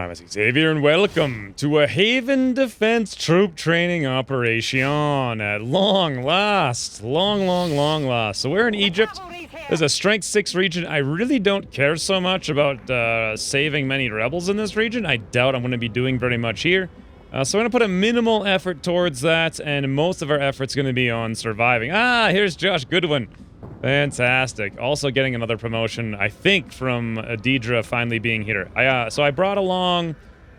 I'm Xavier, and welcome to a Haven Defense Troop Training Operation at long last. Long last. So we're in Egypt. There's a Strength 6 region. I really don't care so much about saving many rebels in this region. I doubt I'm going to be doing very much here. So we're going to put a minimal effort towards that, and most of our effort's going to be on surviving. Ah, here's Josh Goodwin. Fantastic. Also getting another promotion, I think, from Deidre finally being here. So I brought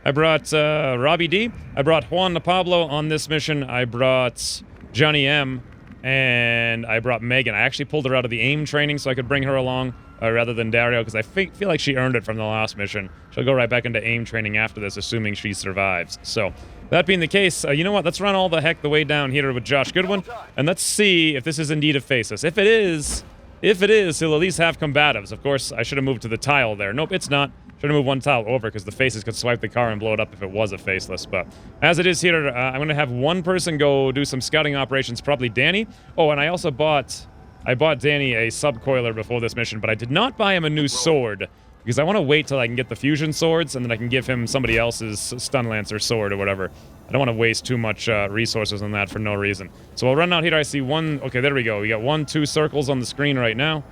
Robbie D. I brought Juan Pablo on this mission. I brought Johnny M. And I brought Megan. I actually pulled her out of the AIM training so I could bring her along rather than Dario, because I feel like she earned it from the last mission. She'll go right back into AIM training after this, assuming she survives. So, that being the case, you know what? Let's run all the heck the way down here with Josh Goodwin, and let's see if this is indeed a faceless. If it is, he'll at least have combatives. Of course, I should have moved to the tile there. Nope, it's not. Should have moved one tile over because the faces could swipe the car and blow it up if it was a faceless. But as it is here, I'm going to have one person go do some scouting operations, probably Danny. Oh, and I also bought Danny a subcoiler before this mission, but I did not buy him a new sword because I want to wait till I can get the fusion swords and then I can give him somebody else's stun lancer sword or whatever. I don't want to waste too much resources on that for no reason. So I'll run out here. I see one. Okay, there we go. We got 2 circles on the screen right now.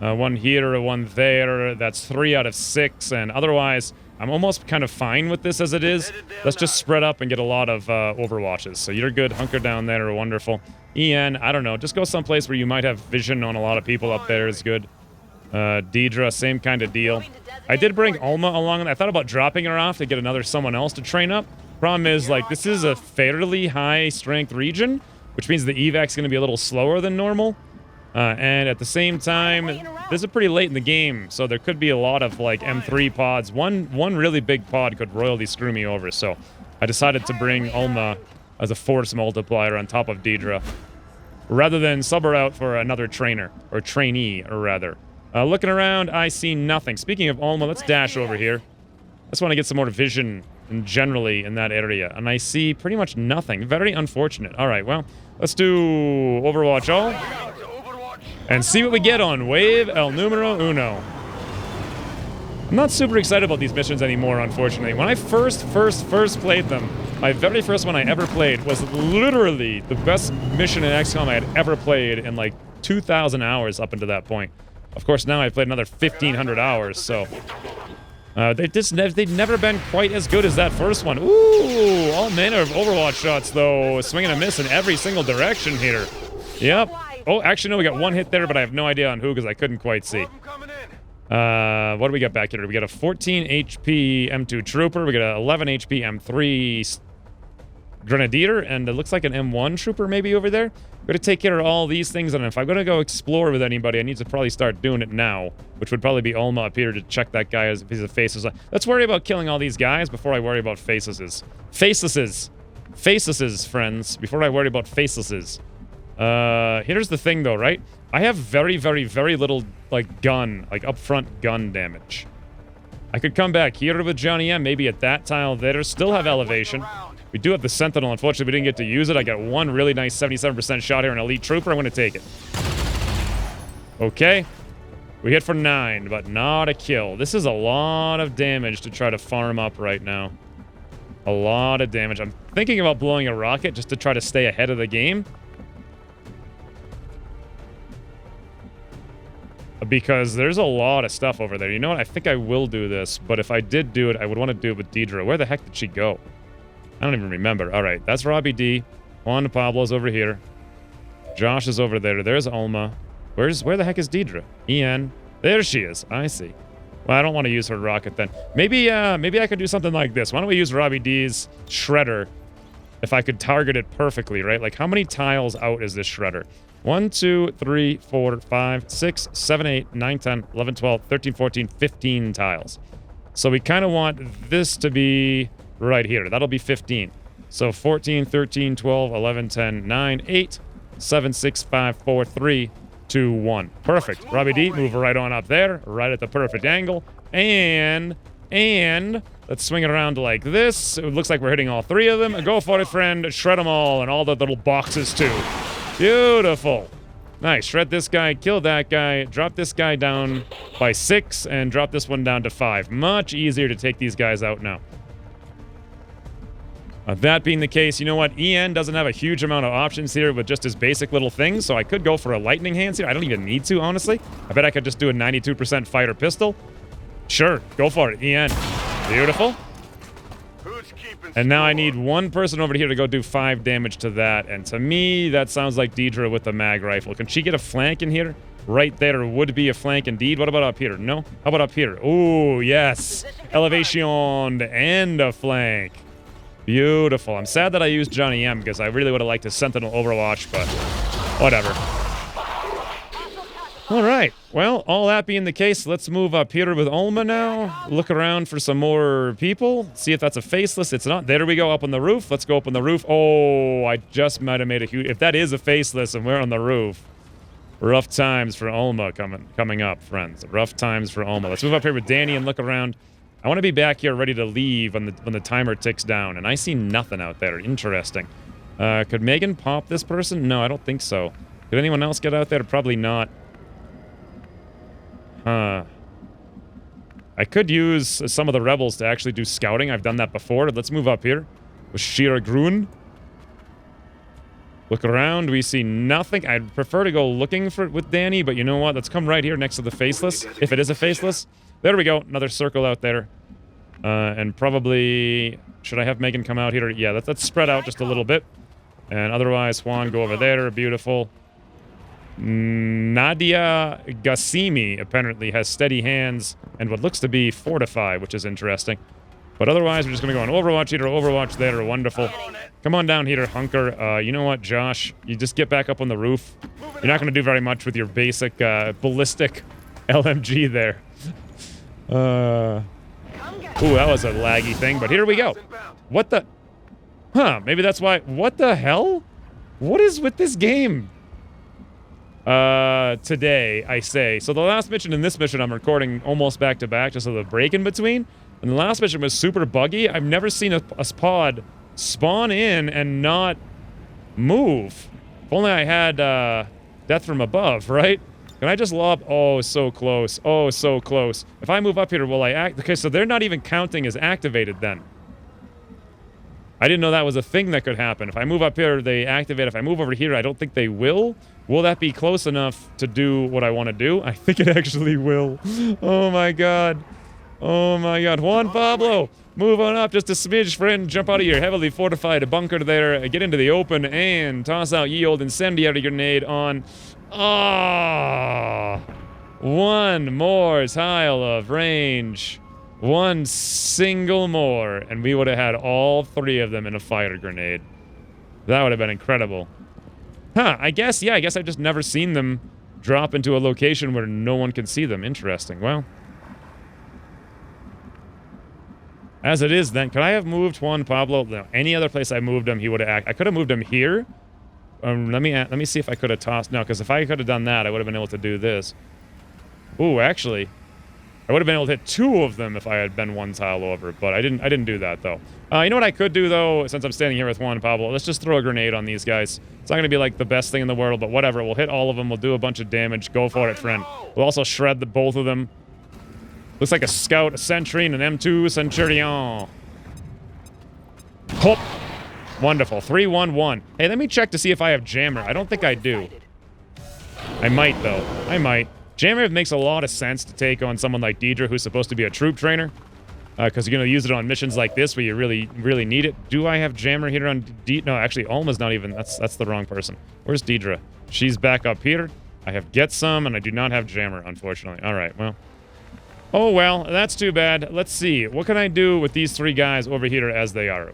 One here, one there. That's 3 out of 6, and otherwise, I'm almost kind of fine with this as it is. Let's just spread up and get a lot of overwatches. So you're good. Hunker down there. Wonderful. Ian, I don't know. Just go someplace where you might have vision on a lot of people up there is good. Deidre, same kind of deal. I did bring Alma along. I thought about dropping her off to get someone else to train up. Problem is, like, this is a fairly high strength region, which means the evac's going to be a little slower than normal. And at the same time, this is pretty late in the game, so there could be a lot of, like, M3 pods. One really big pod could royally screw me over, so I decided to bring Alma as a force multiplier on top of Deidre, rather than sub her out for another trainer, or trainee, or rather. Looking around, I see nothing. Speaking of Alma, let's dash over here. I just want to get some more vision generally in that area, and I see pretty much nothing. Very unfortunate. All right, well, let's do Overwatch all. And see what we get on Wave El Numero Uno. I'm not super excited about these missions anymore, unfortunately. When I first played them, my very first one I ever played was literally the best mission in XCOM I had ever played in like 2,000 hours up until that point. Of course, now I've played another 1,500 hours, so... they've never been quite as good as that first one. Ooh, all manner of Overwatch shots, though. Swing and a miss in every single direction here. Yep. Oh, actually, no, we got one hit there, but I have no idea on who because I couldn't quite see. What do we got back here? We got a 14 HP M2 Trooper. We got a 11 HP M3 Grenadier, and it looks like an M1 Trooper maybe over there. We're going to take care of all these things, and if I'm going to go explore with anybody, I need to probably start doing it now, which would probably be Alma up here to check that guy as if he's a faceless. Let's worry about killing all these guys before I worry about facelesses. Facelesses, friends, before I worry about facelesses. Here's the thing though, right? I have very little, like, upfront gun damage. I could come back here with Johnny M, maybe at that tile there, still have elevation. We do have the Sentinel, unfortunately we didn't get to use it. I got one really nice 77% shot here, an Elite Trooper, I'm gonna take it. Okay. We hit for 9, but not a kill. This is a lot of damage to try to farm up right now. A lot of damage. I'm thinking about blowing a rocket just to try to stay ahead of the game. Because there's a lot of stuff over there. You know what? I think I will do this, but if I did do it, I would want to do it with Deidre. Where the heck did she go? I don't even remember. All right, that's Robbie D. Juan Pablo's over here. Josh is over there. There's Alma. Where the heck is Deidre? Ian. There she is. I see. Well, I don't want to use her rocket then. Maybe I could do something like this. Why don't we use Robbie D's shredder if I could target it perfectly, right? Like, how many tiles out is this shredder? 1, 2, 3, 4, 5, 6, 7, 8, 9, 10, 11, 12, 13, 14, 15 tiles. So we kind of want this to be right here. That'll be 15. So 14, 13, 12, 11, 10, 9, 8, 7, 6, 5, 4, 3, 2, 1. Perfect. Robbie D, move right on up there, right at the perfect angle. And let's swing it around like this. It looks like we're hitting all 3 of them. Go for it, friend. Shred them all, and all the little boxes, too. Beautiful. Nice. Shred this guy, kill that guy, drop this guy down. by 6 and drop this one down to 5. Much easier to take these guys out now. That being the case, you know what? EN doesn't have a huge amount of options here with just his basic little things, so I could go for a lightning hands here. I don't even need to, honestly. I bet I could just do a 92% fighter pistol. Sure, go for it, EN. Beautiful. And now I need one person over here to go do 5 damage to that, and to me, that sounds like Deidre with the mag rifle. Can she get a flank in here? Right there would be a flank indeed. What about up here? No? How about up here? Ooh, yes. Elevation and a flank. Beautiful. I'm sad that I used Johnny M because I really would have liked a Sentinel Overwatch, but whatever. All right. Well, all that being the case, let's move up here with Ulma now. Look around for some more people. See if that's a faceless. It's not. There we go, up on the roof. Let's go up on the roof. Oh, I just might have made a huge... If that is a faceless and we're on the roof, rough times for Ulma coming up, friends. Rough times for Ulma. Let's move up here with Danny and look around. I want to be back here ready to leave when the timer ticks down, and I see nothing out there. Interesting. Could Megan pop this person? No, I don't think so. Could anyone else get out there? Probably not. Huh. I could use some of the rebels to actually do scouting. I've done that before. Let's move up here with Shira Grun. Look around. We see nothing. I'd prefer to go looking for it with Danny, but you know what? Let's come right here next to the faceless, if it is a faceless. There we go. Another circle out there. And probably... Should I have Megan come out here? Yeah, let's spread out just a little bit. And otherwise, Juan, go over there. Beautiful. Nadia Gassimi apparently has steady hands and what looks to be fortify, which is interesting. But otherwise, we're just going to go on Overwatch here, Overwatch there. Wonderful. Come on down here, Hunker. You know what, Josh? You just get back up on the roof. You're not going to do very much with your basic ballistic LMG there. Ooh, that was a laggy thing, but here we go. What the... Huh, maybe that's why... What the hell? What is with this game? Today, I say. So the last mission and this mission I'm recording almost back-to-back, just with a break in between. And the last mission was super buggy. I've never seen a pod spawn in and not move. If only I had, death from above, right? Can I just lob? Oh, so close. Oh, so close. If I move up here, will I act? Okay, so they're not even counting as activated then. I didn't know that was a thing that could happen. If I move up here, they activate. If I move over here, I don't think they will. Will that be close enough to do what I want to do? I think it actually will. Oh, my God. Oh, my God. Juan Pablo, move on up just a smidge, friend. Jump out of your heavily fortified bunker there. Get into the open and toss out ye old incendiary grenade on... Ah, one more tile of range. One single more, and we would have had all 3 of them in a fire grenade. That would have been incredible. Huh, I guess I've just never seen them drop into a location where no one can see them. Interesting. Well, as it is then, could I have moved Juan Pablo? No, any other place I moved him, he would have I could have moved him here. Let me see if I could have tossed... No, because if I could have done that, I would have been able to do this. Ooh, actually, I would have been able to hit 2 of them if I had been 1 tile over, but I didn't do that, though. You know what I could do, though, since I'm standing here with Juan Pablo? Let's just throw a grenade on these guys. It's not going to be, like, the best thing in the world, but whatever. We'll hit all of them. We'll do a bunch of damage. Go for it, friend. We'll also shred both of them. Looks like a scout, a sentry, and an M2 Centurion. Hop! Wonderful. 3-1-1. Hey, let me check to see if I have jammer. I don't think I do. I might, though. I might. Jammer makes a lot of sense to take on someone like Deidre, who's supposed to be a troop trainer. Because you're going to use it on missions like this where you really, really need it. Do I have jammer here on Deidre? No, actually, Alma's not even... That's the wrong person. Where's Deidre? She's back up here. I have get some, and I do not have jammer, unfortunately. All right, well... Oh, well, that's too bad. Let's see. What can I do with these 3 guys over here as they are?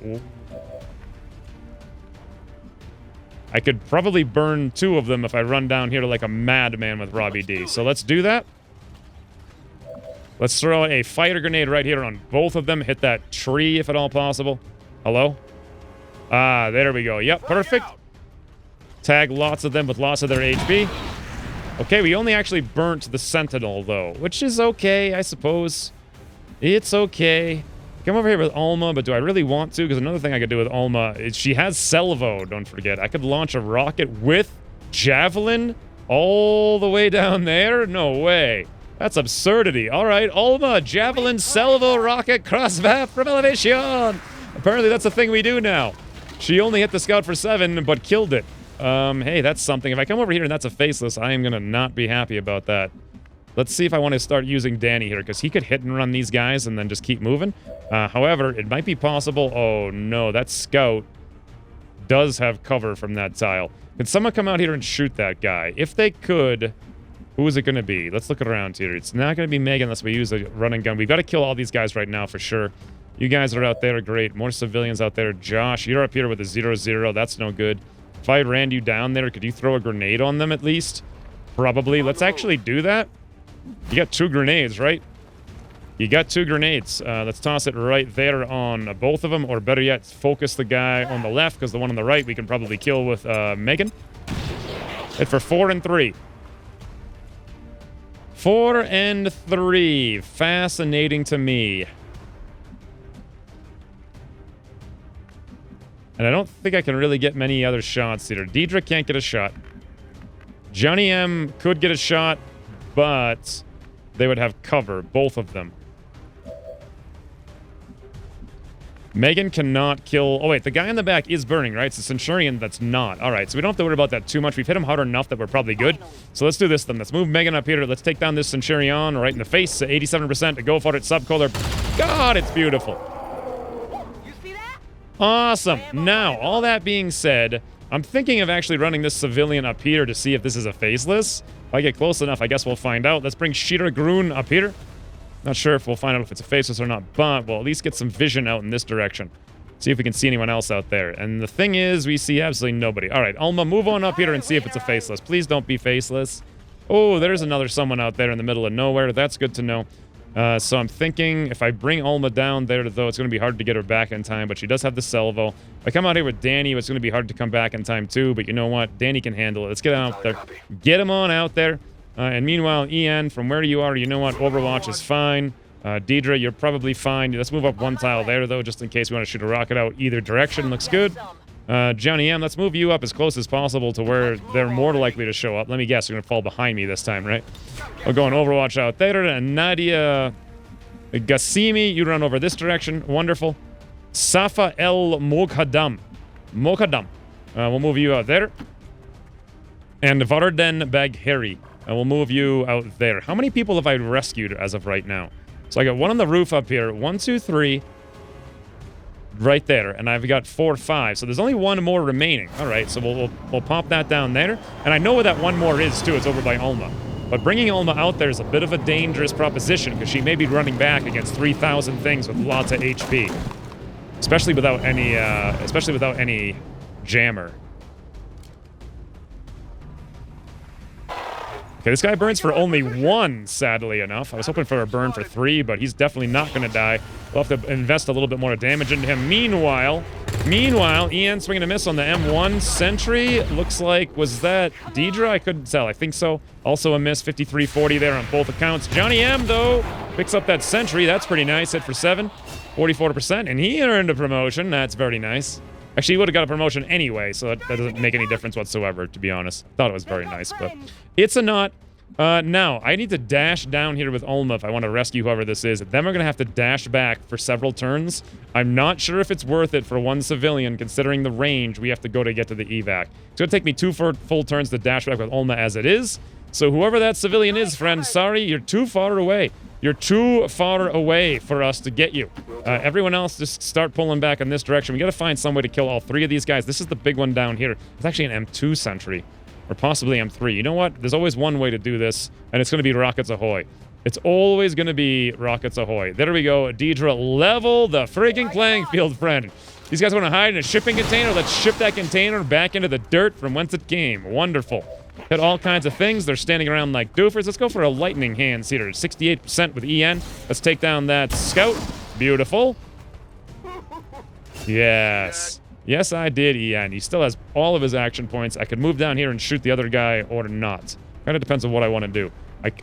I could probably burn 2 of them if I run down here like a madman with Robbie D. So let's do that. Let's throw a fighter grenade right here on both of them. Hit that tree if at all possible. Hello? Ah, there we go. Yep, perfect. Tag lots of them with lots of their HP. Okay, we only actually burnt the Sentinel, though, which is okay, I suppose. It's okay. Come over here with Alma, but do I really want to? Because another thing I could do with Alma is she has Salvo, don't forget. I could launch a rocket with Javelin all the way down there? No way. That's absurdity. All right, Alma, javelin, salvo, rocket, crossbow from elevation. Apparently that's a thing we do now. She only hit the scout for 7, but killed it. Hey, that's something. If I come over here and that's a faceless, I am going to not be happy about that. Let's see if I want to start using Danny here, because he could hit and run these guys and then just keep moving. However, it might be possible... Oh, no, that scout does have cover from that tile. Can someone come out here and shoot that guy? If they could, who is it going to be? Let's look around here. It's not going to be Megan unless we use a running gun. We've got to kill all these guys right now for sure. You guys are out there. Great. More civilians out there. Josh, you're up here with a 0-0. That's no good. If I ran you down there, could you throw a grenade on them at least? Probably. Let's actually do that. You got 2 grenades, right? You got 2 grenades. Let's toss it right there on both of them, or better yet, focus the guy on the left, because the one on the right we can probably kill with Megan. Hit for 4 and 3. 4 and 3. Fascinating to me. And I don't think I can really get many other shots either. Deidre can't get a shot. Johnny M could get a shot, but they would have cover, both of them. Megan cannot kill... Oh, wait, the guy in the back is burning, right? It's the Centurion that's not. All right, so we don't have to worry about that too much. We've hit him hard enough that we're probably good. So let's do this then. Let's move Megan up here. Let's take down this Centurion right in the face. 87% to go for it. Subcolor. God, it's beautiful. You see that? Awesome. Now, all that being said, I'm thinking of actually running this civilian up here to see if this is a faceless. If I get close enough, I guess we'll find out. Let's bring Sheeta Groon up here. Not sure if we'll find out if it's a faceless or not, but we'll at least get some vision out in this direction. See if we can see anyone else out there. And the thing is, we see absolutely nobody. All right, Alma, move on up here and see if it's a faceless. Please don't be faceless. Oh, there's another someone out there in the middle of nowhere. That's good to know. So I'm thinking if I bring Alma down there, though, it's going to be hard to get her back in time, but she does have the salvo. If I come out here with Danny, it's going to be hard to come back in time, too, but you know what? Danny can handle it. Let's get out there. Get him on out there. And meanwhile, Ian, from where you are, you know what? Overwatch is fine. Deidre, you're probably fine. Let's move up one tile there, though, just in case we want to shoot a rocket out either direction. Looks good. Johnny M, let's move you up as close as possible to where they're more likely to show up. Let me guess, you're going to fall behind me this time, right? We're going Overwatch out there. And Nadia Gassimi, you run over this direction. Wonderful. Safa El Moghadam. We'll move you out there. And Varden Bagheri. We'll move you out there. How many people have I rescued as of right now? So I got one on the roof up here. 1, 2, 3. Right there. And I've got 4, 5. So there's only one more remaining. All right, so we'll pop that down there. And I know where that one more is, too. It's over by Alma. But bringing Alma out there is a bit of a dangerous proposition because she may be running back against 3,000 things with lots of HP. Especially without any jammer. Okay, this guy burns for only 1, sadly enough. I was hoping for a burn for 3, but he's definitely not going to die. We'll have to invest a little bit more damage into him. Meanwhile, Ian swinging a miss on the M1 Sentry. Looks like, was that Deidre? I couldn't tell. I think so. Also a miss, 53-40 there on both accounts. Johnny M, though, picks up that Sentry. That's pretty nice. Hit for 7, 44%, and he earned a promotion. That's very nice. Actually, he would have got a promotion anyway, so that doesn't make any difference whatsoever, to be honest. Thought it was very nice, but it's a not. Now, I need to dash down here with Alma if I want to rescue whoever this is. Then we're going to have to dash back for several turns. I'm not sure if it's worth it for one civilian, considering the range we have to go to get to the evac. It's going to take me 2 full turns to dash back with Alma as it is. So whoever that civilian is, friend, sorry, you're too far away. You're too far away for us to get you. Everyone else, just start pulling back in this direction. We got to find some way to kill all 3 of these guys. This is the big one down here. It's actually an M2 Sentry, or possibly M3. You know what? There's always one way to do this, and it's going to be Rockets Ahoy. It's always going to be Rockets Ahoy. There we go. Deidre, level the freaking playing field, friend. These guys want to hide in a shipping container. Let's ship that container back into the dirt from whence it came. Wonderful. Hit all kinds of things. They're standing around like doofers. Let's go for a lightning hands here. 68% with EN. Let's take down that scout. Beautiful. Yes. Yes, I did, EN. He still has all of his action points. I could move down here and shoot the other guy or not. Kind of depends on what I want to do.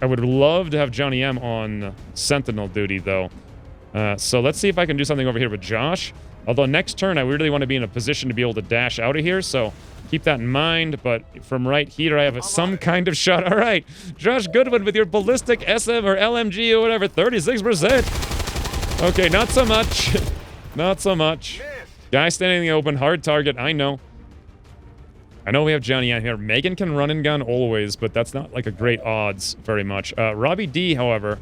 I would love to have Johnny M on Sentinel duty, though. So let's see if I can do something over here with Josh. Although next turn, I really want to be in a position to be able to dash out of here. So Keep that in mind, but from right here, I have some kind of shot. All right, Josh Goodwin with your ballistic SM or LMG or whatever, 36%. Okay, not so much. Not so much. Guy standing in the open, hard target, I know. I know we have Johnny out here. Megan can run and gun always, but that's not like a great odds very much. Robbie D, however,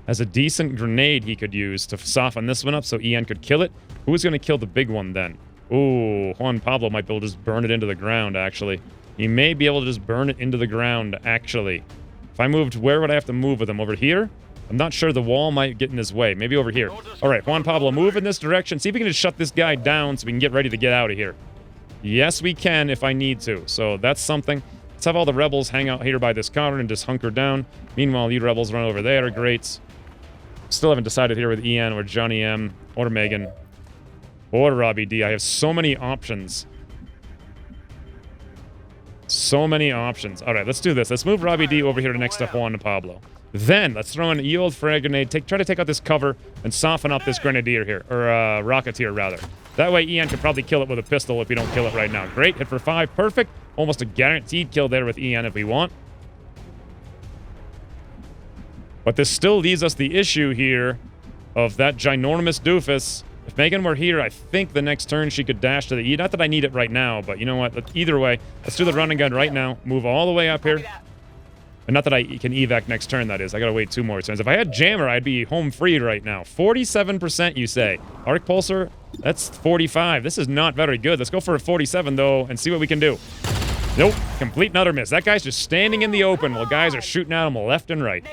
has a decent grenade he could use to soften this one up so Ian could kill it. Who's going to kill the big one then? Ooh, Juan Pablo might be able to just burn it into the ground, actually. He may be able to just burn it into the ground, actually. If I moved, where would I have to move with him? Over here? I'm not sure. The wall might get in his way. Maybe over here. All right, Juan Pablo, move in this direction. See if we can just shut this guy down so we can get ready to get out of here. Yes, we can if I need to. So that's something. Let's have all the rebels hang out here by this car and just hunker down. Meanwhile, you rebels run over there. Great. Still haven't decided here with Ian or Johnny M or Megan or Robbie D. I have so many options. So many options. All right, let's do this. Let's move Robbie D over here next to Juan Pablo. Then, let's throw in E-old frag grenade. Try to take out this cover and soften up this grenadier here. Or, rocketeer, rather. That way, Ian could probably kill it with a pistol if we don't kill it right now. Great, hit for 5. Perfect. Almost a guaranteed kill there with Ian if we want. But this still leaves us the issue here of that ginormous doofus. If Megan were here, I think the next turn she could dash to the E. Not that I need it right now, but you know what? Either way, let's do the run and gun right now. Move all the way up here. And not that I can evac next turn, that is. I gotta wait 2 more turns. If I had Jammer, I'd be home free right now. 47%, you say. Arc Pulsar, that's 45. This is not very good. Let's go for a 47, though, and see what we can do. Nope. Complete and utter miss. That guy's just standing in the open while guys are shooting at him left and right.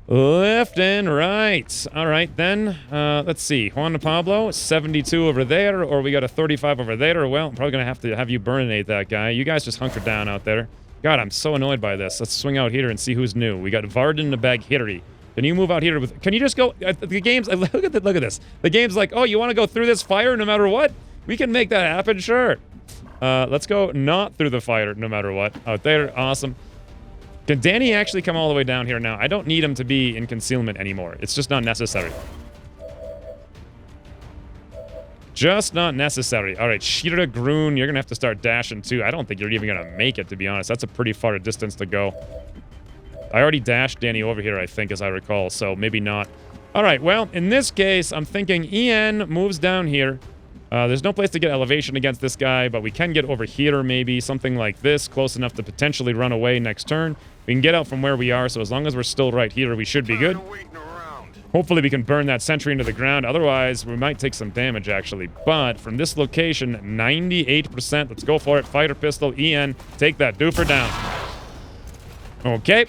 Left and right. All right, then. Let's see. Juan Pablo, 72 over there, or we got a 35 over there. Well, I'm probably going to have you burninate that guy. You guys just hunker down out there. God, I'm so annoyed by this. Let's swing out here and see who's new. We got Varden the Bag Hittery. Can you move out here with... Can you just go... The game's... Look at this. The game's like, oh, you want to go through this fire no matter what? We can make that happen, sure. Let's go not through the fire no matter what. Out there, awesome. Can Danny actually come all the way down here now? I don't need him to be in concealment anymore. It's just not necessary. Just not necessary. All right, Shira Groon, you're going to have to start dashing too. I don't think you're even going to make it, to be honest. That's a pretty far distance to go. I already dashed Danny over here, I think, as I recall, so maybe not. All right, well, in this case, I'm thinking Ian moves down here. There's no place to get elevation against this guy, but we can get over here maybe, something like this, close enough to potentially run away next turn. We can get out from where we are, so as long as we're still right here, we should be good. Hopefully we can burn that sentry into the ground. Otherwise, we might take some damage, actually. But from this location, 98%. Let's go for it. Fighter pistol, Ian. Take that doofer down. Okay.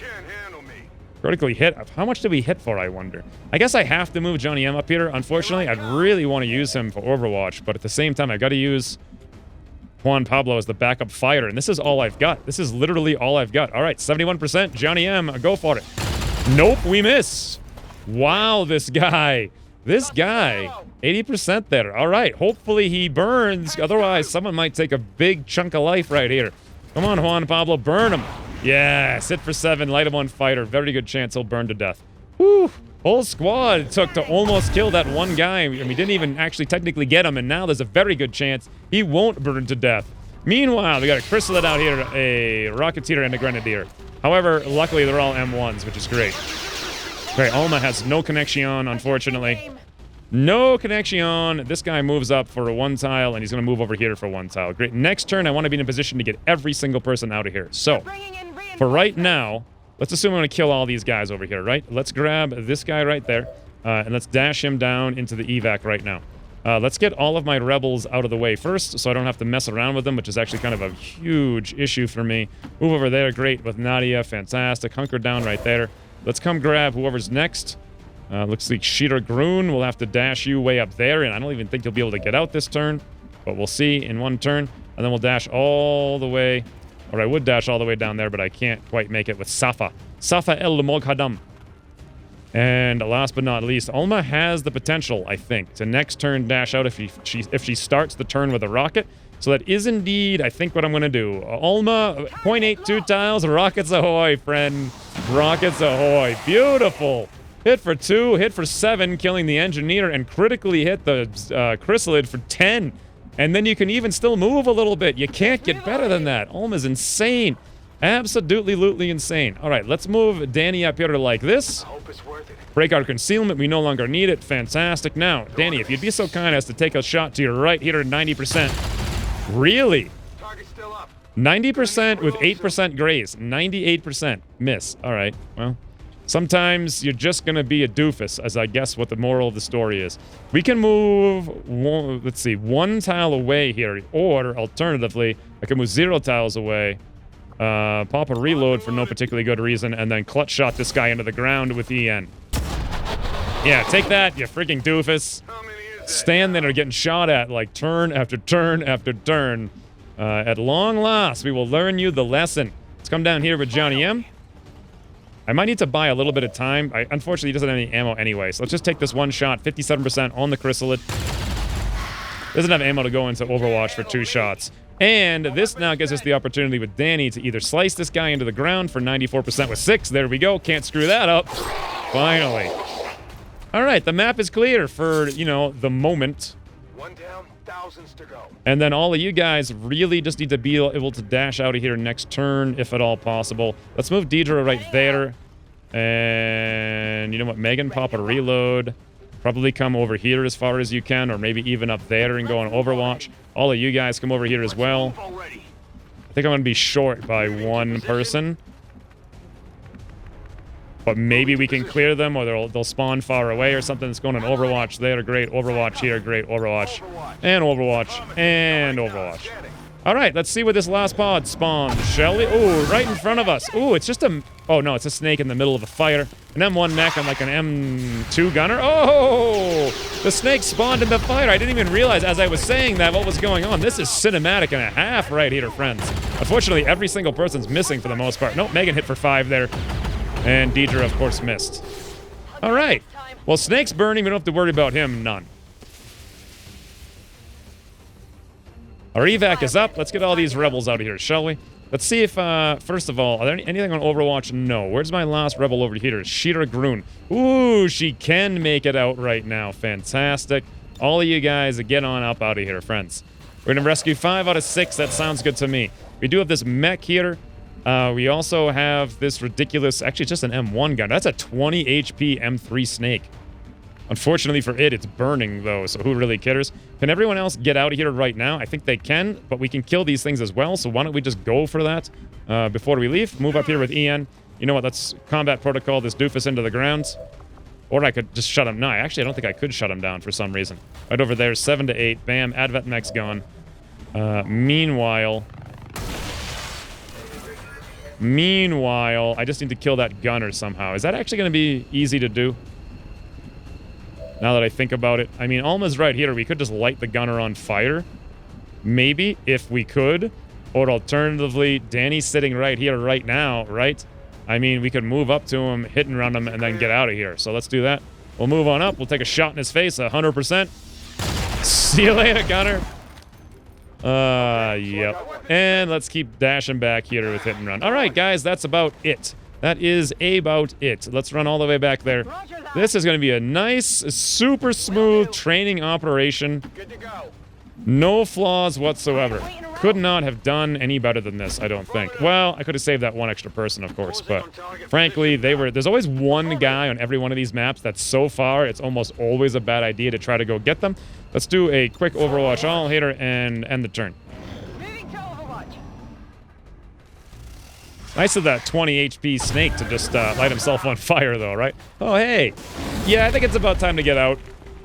Critically hit. How much did we hit for, I wonder? I guess I have to move Johnny M up here. Unfortunately, I'd really want to use him for Overwatch. But at the same time, I've got to use Juan Pablo as the backup fighter. And this is all I've got. This is literally all I've got. All right, 71%. Johnny M, go for it. Nope, we miss. Wow, this guy. This guy. 80% there. All right. Hopefully he burns. Otherwise, someone might take a big chunk of life right here. Come on, Juan Pablo. Burn him. Yes. Hit for 7. Light him on fighter. Very good chance he'll burn to death. Whew. Whole squad it took to almost kill that one guy. And we didn't even actually technically get him. And now there's a very good chance he won't burn to death. Meanwhile, we got a Chrysalid out here, a Rocketeer, and a Grenadier. However, luckily they're all M1s, which is great. Okay, Alma has no connection, unfortunately. No connection. This guy moves up for 1 tile, and he's going to move over here for 1 tile. Great. Next turn, I want to be in a position to get every single person out of here. So, for right now, let's assume I'm going to kill all these guys over here, right? Let's grab this guy right there, and let's dash him down into the evac right now. Let's get all of my rebels out of the way first, so I don't have to mess around with them, which is actually kind of a huge issue for me. Move over there. Great. With Nadia. Fantastic. Hunker down right there. Let's come grab whoever's next. Looks like Shira Groon will have to dash you way up there, and I don't even think you'll be able to get out this turn. But we'll see in 1 turn. And then we'll dash all the way. Or I would dash all the way down there, but I can't quite make it with Safa. Safa El Moghadam. And last but not least, Alma has the potential, I think, to next turn dash out if she starts the turn with a rocket. So that is indeed, I think, what I'm going to do. Alma, 0.82 tiles, rockets ahoy, friend. Rockets ahoy. Beautiful. Hit for 2, hit for 7, killing the engineer, and critically hit the Chrysalid for 10. And then you can even still move a little bit. You can't get better than that. Ulm is insane. Absolutely insane. All right, let's move Danny up here like this. I hope it's worth it. Break our concealment. We no longer need it. Fantastic. Now, Danny, if you'd be so kind as to take a shot to your right here at 90%. Really? Target's still up. 90% with 8% graze. 98% miss. All right, well, sometimes you're just going to be a doofus, as I guess what the moral of the story is. We can move, let's see, 1 tile away here, or alternatively, I can move 0 tiles away. Pop a reload for no particularly good reason, and then clutch shot this guy into the ground with EN. Yeah, take that, you freaking doofus. How many is that? Stand there getting shot at like turn after turn after turn. At long last, we will learn you the lesson. Let's come down here with Johnny M. I might need to buy a little bit of time. Unfortunately, he doesn't have any ammo anyway, so let's just take this one shot, 57% on the chrysalid. Doesn't have ammo to go into Overwatch for 2 shots. And this now gives us the opportunity with Danny to either slice this guy into the ground for 94% with 6. There we go. Can't screw that up. Finally. All right, the map is clear for, you know, the moment. 1 down, thousands to go. And then all of you guys really just need to be able to dash out of here next turn, if at all possible. Let's move Deidre right there. And you know what? Megan, pop a reload. Probably come over here as far as you can, or maybe even up there and go on Overwatch. All of you guys come over here as well. I think I'm going to be short by 1 person. But maybe we can clear them, or they'll spawn far away or something. It's going on Overwatch there. Great. Overwatch here. Great. Overwatch. And Overwatch. And Overwatch. All right, let's see where this last pod spawns, shall we? Ooh, right in front of us. Ooh, it's just a... Oh, no, it's a snake in the middle of a fire. An M1 mech on like an M2 gunner. Oh! The snake spawned in the fire. I didn't even realize as I was saying that what was going on. This is cinematic and a half right here, friends. Unfortunately, every single person's missing for the most part. Nope, Megan hit for 5 there. And Deidre, of course, missed. All right. Well, snake's burning. We don't have to worry about him. None. Our evac is up. Let's get all these rebels out of here, shall we? Let's see if, first of all, are there anything on Overwatch? No. Where's my last rebel over here? Sheeta Groon. Ooh, she can make it out right now. Fantastic. All of you guys, get on up out of here, friends. We're going to rescue 5 out of 6. That sounds good to me. We do have this mech here. We also have this ridiculous, actually it's just an M1 gun. That's a 20 HP M3 snake. Unfortunately for it, it's burning though, so who really cares? Can everyone else get out of here right now? I think they can, but we can kill these things as well, so why don't we just go for that before we leave? Move up here with EN. You know what, let's combat protocol this doofus into the ground. Or I could just shut him. No, actually I don't think I could shut him down for some reason. Right over there, 7 to 8. Bam, Advent mech's gone. Meanwhile, I just need to kill that gunner somehow. Is that actually going to be easy to do? Now that I think about it. I mean, Alma's right here. We could just light the gunner on fire. Maybe, if we could. Or alternatively, Danny's sitting right here right now, right? I mean, we could move up to him, hit and run him, and then get out of here. So let's do that. We'll move on up. We'll take a shot in his face, 100%. See you later, gunner. Yep. And let's keep dashing back here with hit and run. All right, guys, that's about it. That is about it. Let's run all the way back there. This is going to be a nice, super smooth training operation. Good to go. No flaws whatsoever. Could not have done any better than this, I don't think. Well, I could have saved that 1 extra person, of course, but frankly, there's always one guy on every one of these maps that so far, it's almost always a bad idea to try to go get them. Let's do a quick Overwatch all hitter and end the turn. Moving to Overwatch. Nice of that 20 HP snake to just light himself on fire, though, right? Oh, hey. Yeah, I think it's about time to get out.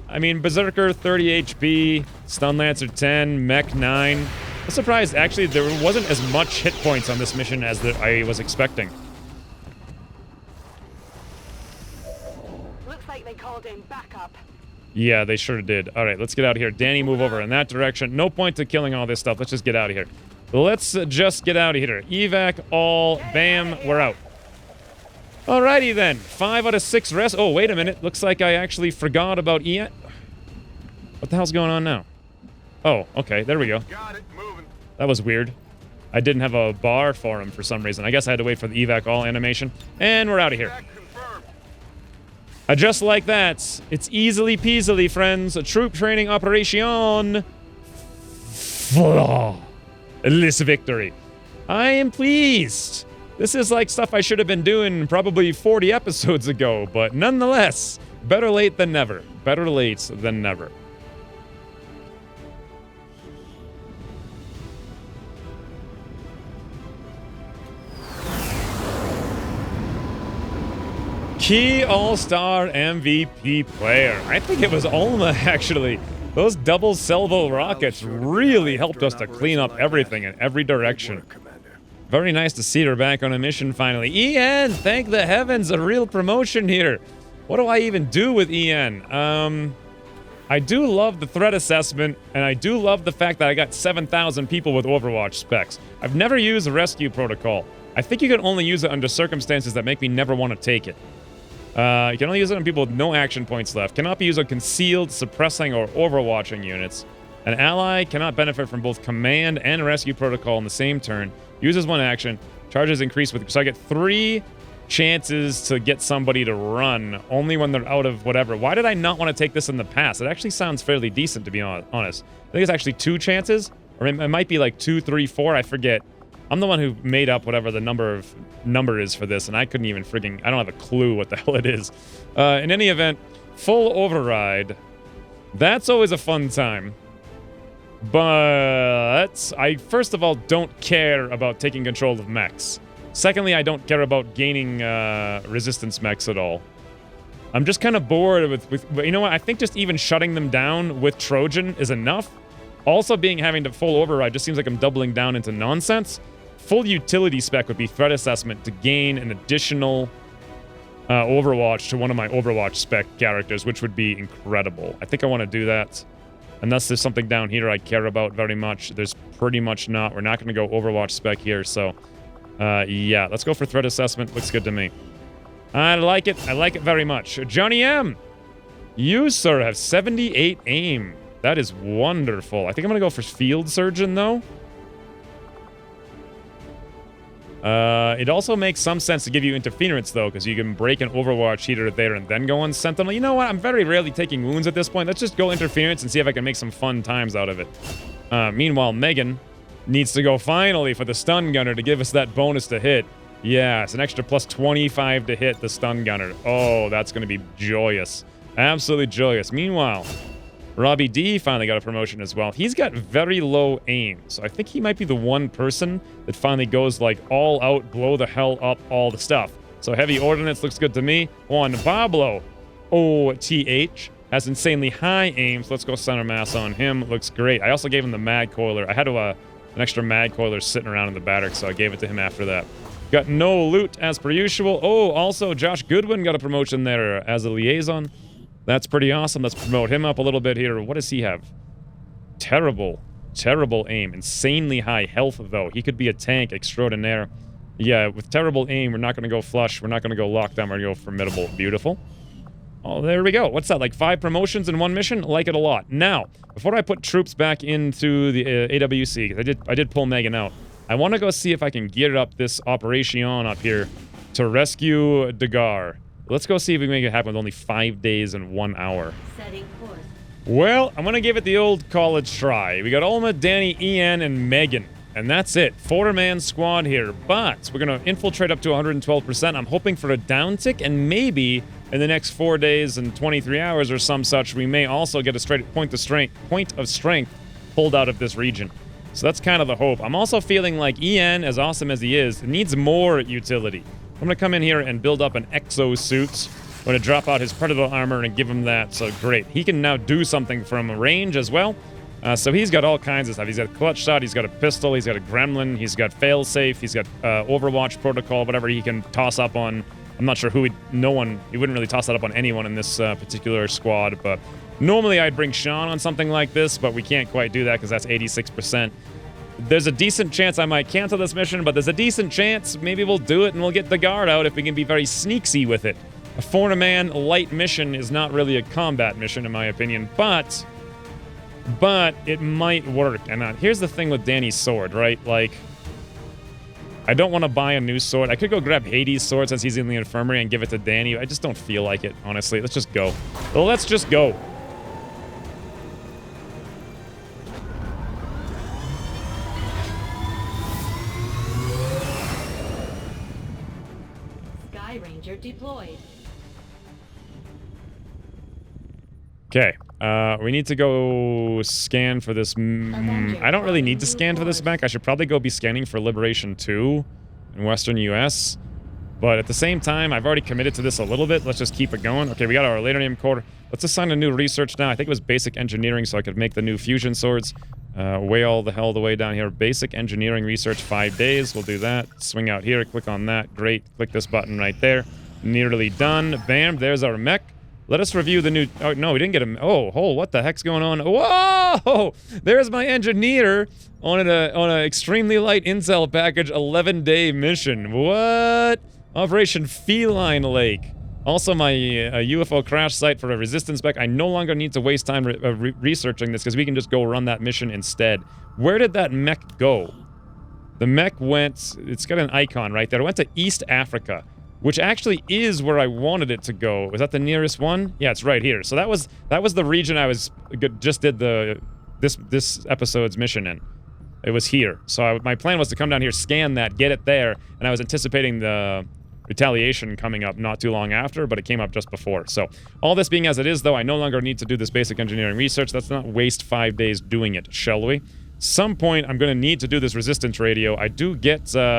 I mean, Berserker, 30 HP, Stun Lancer, 10, Mech, 9. I'm surprised, actually, there wasn't as much hit points on this mission as I was expecting. Looks like they called in backup. Yeah, they sure did. All right, let's get out of here. Danny, move over in that direction. No point to killing all this stuff. Let's just get out of here. Let's just get out of here. Evac, all, bam, we're out. Alrighty then. 5 out of 6 rest. Oh, wait a minute. Looks like I actually forgot about Ian. What the hell's going on now? Oh, okay. There we go. Got it. Moving. That was weird. I didn't have a bar for him for some reason. I guess I had to wait for the evac all animation. And we're out of here. Just like that. It's easily peasily, friends. A troop training operation. Flawless victory. I am pleased. This is like stuff I should have been doing probably 40 episodes ago, but nonetheless, better late than never. Better late than never. Key All-Star MVP player. I think it was Olma, actually. Those double salvo rockets really helped us to clean up everything in every direction. Very nice to see her back on a mission finally. EN, thank the heavens, a real promotion here. What do I even do with EN? I do love the threat assessment, and I do love the fact that I got 7,000 people with Overwatch specs. I've never used a rescue protocol. I think you can only use it under circumstances that make me never want to take it. You can only use it on people with no action points left. Cannot be used on concealed, suppressing, or overwatching units. An ally cannot benefit from both command and rescue protocol in the same turn. Uses one action. Charges increase with... So I get 3 chances to get somebody to run, only when they're out of whatever. Why did I not want to take this in the past? It actually sounds fairly decent, to be honest. I think it's actually 2 chances. Or it might be like 2, 3, 4. I forget. I'm the one who made up whatever the number is for this, and I couldn't even I don't have a clue what the hell it is. In any event, full override. That's always a fun time. But I, first of all, don't care about taking control of mechs. Secondly, I don't care about gaining resistance mechs at all. I'm just kind of bored with... You know what? I think just even shutting them down with Trojan is enough. Also, having to full override just seems like I'm doubling down into nonsense. Full utility spec would be threat assessment to gain an additional Overwatch to one of my Overwatch spec characters, which would be incredible. I think I want to do that. Unless there's something down here I care about very much. There's pretty much not. We're not going to go Overwatch spec here, so... yeah, let's go for threat assessment. Looks good to me. I like it. I like it very much. Johnny M! You, sir, have 78 aim. That is wonderful. I think I'm going to go for field surgeon, though. It also makes some sense to give you interference, though, because you can break an Overwatch heater there and then go on Sentinel. You know what? I'm very rarely taking wounds at this point. Let's just go interference and see if I can make some fun times out of it. Meanwhile, Megan needs to go finally for the stun gunner to give us that bonus to hit. Yeah, it's an extra plus 25 to hit the stun gunner. Oh, that's going to be joyous. Absolutely joyous. Meanwhile, Robbie D finally got a promotion as well. He's got very low aim, so I think he might be the one person that finally goes like all out, blow the hell up all the stuff. So heavy ordnance looks good to me. Juan Pablo, OTH, has insanely high aim, so let's go center mass on him. Looks great. I also gave him the mag coiler. I had an extra mag coiler sitting around in the barracks, so I gave it to him after that. Got no loot as per usual. Oh, also Josh Goodwin got a promotion there as a liaison. That's pretty awesome. Let's promote him up a little bit here. What does he have? Terrible, terrible aim. Insanely high health, though. He could be a tank extraordinaire. Yeah, with terrible aim, we're not going to go flush. We're not going to go lockdown. We're going to go formidable. Beautiful. Oh, there we go. What's that, like 5 promotions in one mission? Like it a lot. Now, before I put troops back into the AWC, because I did pull Megan out, I want to go see if I can gear up this operation up here to rescue Dagar. Let's go see if we can make it happen with only 5 days and 1 hour. Setting course. Well, I'm going to give it the old college try. We got Olma, Danny, Ian, and Megan. And that's it. 4-man squad here. But we're going to infiltrate up to 112%. I'm hoping for a downtick, and maybe in the next 4 days and 23 hours or some such, we may also get a straight point of strength pulled out of this region. So that's kind of the hope. I'm also feeling like Ian, as awesome as he is, needs more utility. I'm going to come in here and build up an exosuit. I'm going to drop out his Predator armor and give him that. So great. He can now do something from range as well. So he's got all kinds of stuff. He's got a clutch shot, he's got a pistol, he's got a gremlin, he's got failsafe, he's got Overwatch protocol, whatever he can toss up on. I'm not sure who he wouldn't really toss that up on anyone in this particular squad, but normally I'd bring Sean on something like this, but we can't quite do that because that's 86%. There's a decent chance I might cancel this mission, but there's a decent chance maybe we'll do it and we'll get the guard out if we can be very sneaksy with it. A 4-man light mission is not really a combat mission in my opinion, but it might work. And here's the thing with Danny's sword, right? Like, I don't want to buy a new sword. I could go grab Hades' sword since he's in the infirmary and give it to Danny. I just don't feel like it, honestly. Let's just go. Well, let's just go. Ranger deployed. Okay. We need to go scan for this. I don't really need to scan for this mech. I should probably go be scanning for Liberation 2 in Western US. But at the same time, I've already committed to this a little bit. Let's just keep it going. Okay, we got our Ladonium core. Let's assign a new research now. I think it was basic engineering, so I could make the new fusion swords. Way all the hell the way down here. Basic engineering research, 5 days. We'll do that. Swing out here. Click on that. Great. Click this button right there. Nearly done. Bam. There's our mech. Let us review the new... Oh, no, we didn't get him. Oh, what the heck's going on? Whoa! There's my engineer on an extremely light intel package 11-day mission. What? Operation Feline Lake. Also, my UFO crash site for a resistance mech. I no longer need to waste time researching this because we can just go run that mission instead. Where did that mech go? The mech went... It's got an icon right there. It went to East Africa, which actually is where I wanted it to go. Was that the nearest one? Yeah, it's right here. So that was the region I just did this episode's mission in. It was here. So my plan was to come down here, scan that, get it there, and I was anticipating the retaliation coming up not too long after, but it came up just before. So all this being as it is, though, I no longer need to do this basic engineering research. Let's not waste 5 days doing it, shall we? Some point, I'm going to need to do this resistance radio. I do actually...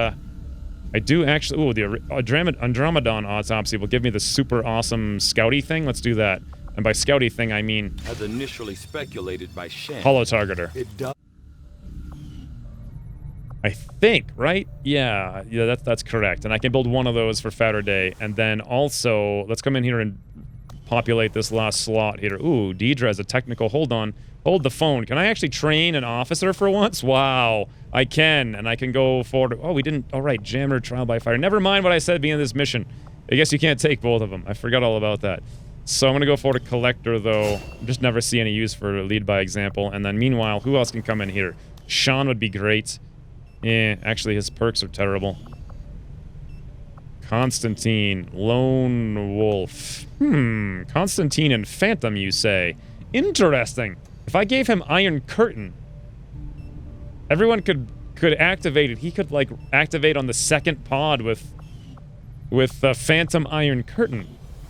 Ooh, the Andromedon autopsy will give me the super awesome scouty thing. Let's do that. And by scouty thing, I mean... As initially speculated by Shen. Holo-targeter. It does. I think, right? Yeah, that's correct. And I can build one of those for Saturday. And then also, let's come in here and populate this last slot here. Ooh, Deidre has a technical... Hold on. Hold the phone. Can I actually train an officer for once? Wow. I can. And I can go forward. Oh, we didn't... All right, jammer, trial by fire. Never mind what I said being this mission. I guess you can't take both of them. I forgot all about that. So I'm going to go forward to collector, though. Just never see any use for lead by example. And then meanwhile, who else can come in here? Sean would be great. Actually, his perks are terrible. Constantine, Lone Wolf. Constantine and Phantom, you say? Interesting. If I gave him Iron Curtain, everyone could activate it. He could, like, activate on the second pod with Phantom Iron Curtain.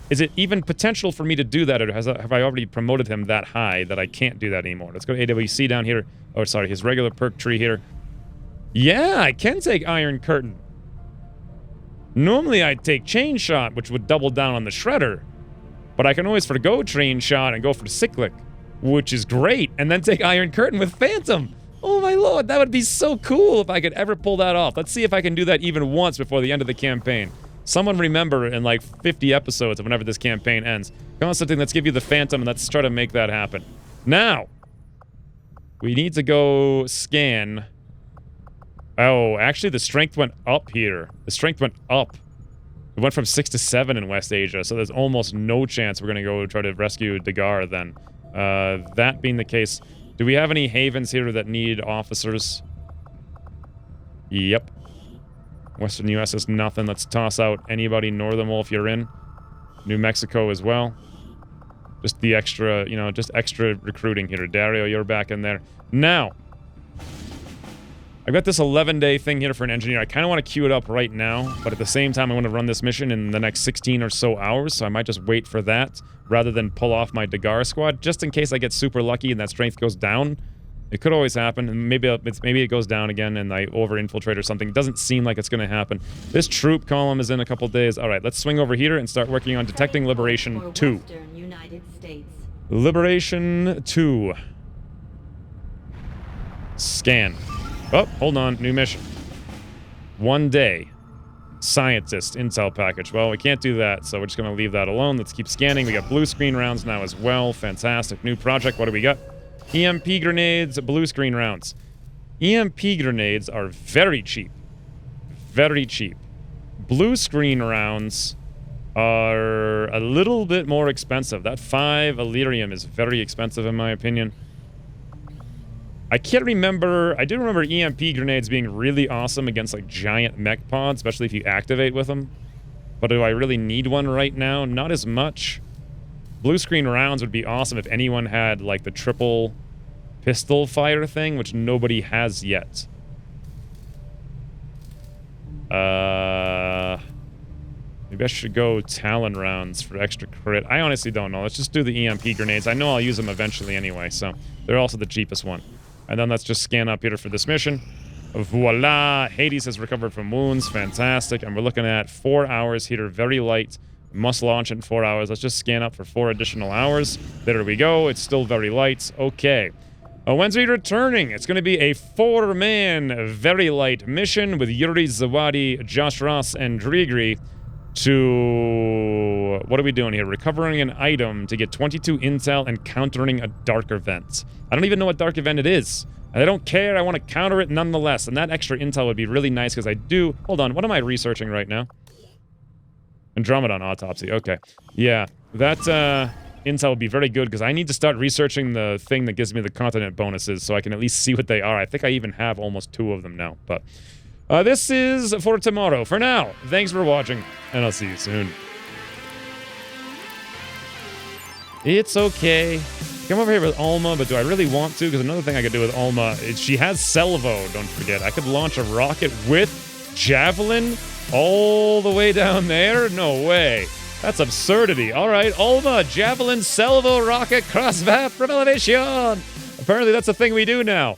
Is it even potential for me to do that, or have I already promoted him that high that I can't do that anymore? Let's go to AWC down here. Oh, sorry, his regular perk tree here. Yeah, I can take Iron Curtain. Normally I'd take Chain Shot, which would double down on the Shredder. But I can always forgo Chain Shot and go for Cyclic, which is great, and then take Iron Curtain with Phantom. Oh my lord, that would be so cool if I could ever pull that off. Let's see if I can do that even once before the end of the campaign. Someone remember in like 50 episodes of whenever this campaign ends. Constantine, let's give you the Phantom and let's try to make that happen. Now, we need to go scan... Oh, actually, the strength went up here. The strength went up. It went from 6 to 7 in West Asia, so there's almost no chance we're going to go try to rescue Dagar then. That being the case, do we have any havens here that need officers? Yep. Western U.S. is nothing. Let's toss out anybody. Northern Wolf, you're in. New Mexico as well. Just the extra, you know, just extra recruiting here. Dario, you're back in there. Now... I've got this 11-day thing here for an engineer. I kind of want to queue it up right now, but at the same time, I want to run this mission in the next 16 or so hours, so I might just wait for that rather than pull off my Dagar squad, just in case I get super lucky and that strength goes down. It could always happen, and maybe it goes down again and I over-infiltrate or something. It doesn't seem like it's going to happen. This troop column is in a couple days. All right, let's swing over here and start working on detecting Liberation 2. United States. Liberation 2. Scan. Oh, hold on. New mission. 1 day. Scientist intel package. Well, we can't do that, so we're just going to leave that alone. Let's keep scanning. We got blue screen rounds now as well. Fantastic. New project. What do we got? EMP grenades, blue screen rounds. EMP grenades are very cheap. Very cheap. Blue screen rounds are a little bit more expensive. That 5 Illyrium is very expensive in my opinion. I can't remember... I do remember EMP grenades being really awesome against, like, giant mech pods, especially if you activate with them. But do I really need one right now? Not as much. Blue screen rounds would be awesome if anyone had, like, the triple pistol fire thing, which nobody has yet. Maybe I should go Talon rounds for extra crit. I honestly don't know. Let's just do the EMP grenades. I know I'll use them eventually anyway, so they're also the cheapest one. And then let's just scan up here for this mission. Voila! Hades has recovered from wounds. Fantastic. And we're looking at 4 hours here. Very light. Must launch in 4 hours. Let's just scan up for 4 additional hours. There we go. It's still very light. Okay. When's we returning? It's going to be a 4-man, very light mission with Yuri, Zawadi, Josh Ross, and Drigri to... What are we doing here? Recovering an item to get 22 intel and countering a dark event. I don't even know what dark event it is. And I don't care. I want to counter it nonetheless. And that extra intel would be really nice because I do... Hold on. What am I researching right now? Andromedon autopsy. Okay. Yeah. That intel would be very good because I need to start researching the thing that gives me the continent bonuses so I can at least see what they are. I think I even have almost 2 of them now. But this is for tomorrow. For now, thanks for watching, and I'll see you soon. It's okay. Come over here with Alma, but do I really want to? Because another thing I could do with Alma is she has Salvo, don't forget. I could launch a rocket with Javelin all the way down there? No way. That's absurdity. All right, Alma, Javelin, Salvo, rocket, cross-map from elevation. Apparently that's a thing we do now.